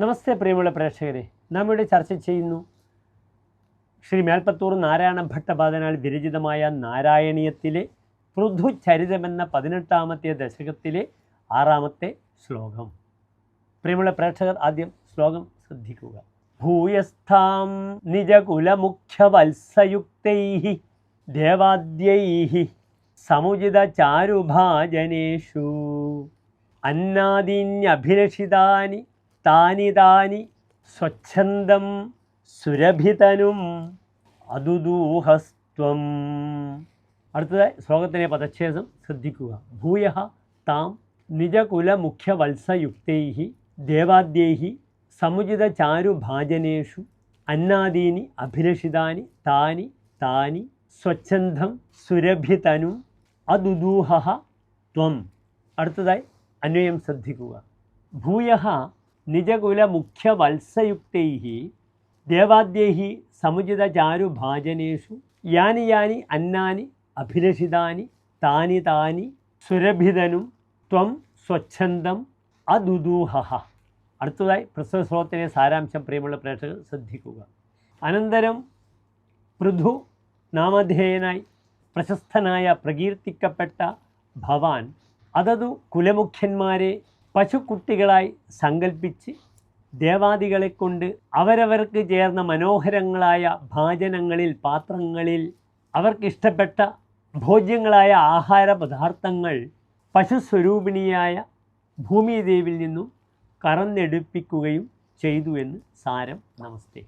നമസ്തേ പ്രിയമുള്ള പ്രേക്ഷകരെ, നാം ഇവിടെ ചർച്ച ചെയ്യുന്നു ശ്രീ മേൽപ്പത്തൂർ നാരായണ ഭട്ടപാദനാൽ വിരചിതമായ നാരായണീയത്തിലെ പൃഥുചരിതമെന്ന 18ാമത്തെ ദശകത്തിലെ 6ാമത്തെ ശ്ലോകം. പ്രിയമുള്ള പ്രേക്ഷകർ, ആദ്യം ശ്ലോകം ശ്രദ്ധിക്കുക. ഭൂയസ്ഥാം നിജകുലമുഖ്യവത്സയുക്തൈഃ ദേവാദ്യൈഃ സമുചിതചാരുഭാജനേഷു അന്നാദീന്യഭിലഷിതാനി താനി സ്വച്ഛന്തം സുരഭിതനും അതുദൂഹസ്ത്വം. അടുത്തതായി ശ്ലോകത്തിലെ പദച്ഛേദം ശ്രദ്ധിക്കുക. ഭൂയഃ താം നിജകുലമുഖ്യവത്സയുക്തൈഃ ദേവാദ്യൈഃ സമുചിതചാരുഭാജനേഷു അന്നാദീനി അഭിലഷിതാനി താനി സ്വച്ഛന്തം സുരഭിതനും അതുദൂഹഃ ത്വം. അടുത്തതായി അന്വയം ശ്രദ്ധിക്കുക. ഭൂയഃ നിജകുലമുഖ്യവത്സയുക്തൈഃ ദേവാദ്യൈഃ സമുചിതചാരുഭാജനേഷു യാനി അന്നാനി അഭിലഷിതാനി താനി സുരഭിതനും ത്വം സ്വച്ഛന്തം അതുദൂഹഃ. അടുത്തതായി പ്രസ്തുത ശ്ലോകത്തിലെ സാരാംശം പ്രിയമുള്ള പ്രേക്ഷകർ ശ്രദ്ധിക്കുക. അനന്തരം പൃഥു നാമധേയനായി പ്രശസ്തനായ പ്രകീർത്തിക്കപ്പെട്ട ഭവാൻ അതതു കുലമുഖ്യന്മാരെ പശുക്കുട്ടികളായി സങ്കൽപ്പിച്ച് ദേവാദികളെ കൊണ്ട് അവരവർക്ക് ചേർന്ന മനോഹരങ്ങളായ ഭാജനങ്ങളിൽ, പാത്രങ്ങളിൽ അവർക്കിഷ്ടപ്പെട്ട ഭോജ്യങ്ങളായ ആഹാര പദാർത്ഥങ്ങൾ പശുസ്വരൂപിണിയായ ഭൂമിദേവിയിൽ നിന്നും കറന്നെടുപ്പിക്കുകയും ചെയ്തു എന്ന് സാരം. നമസ്തേ.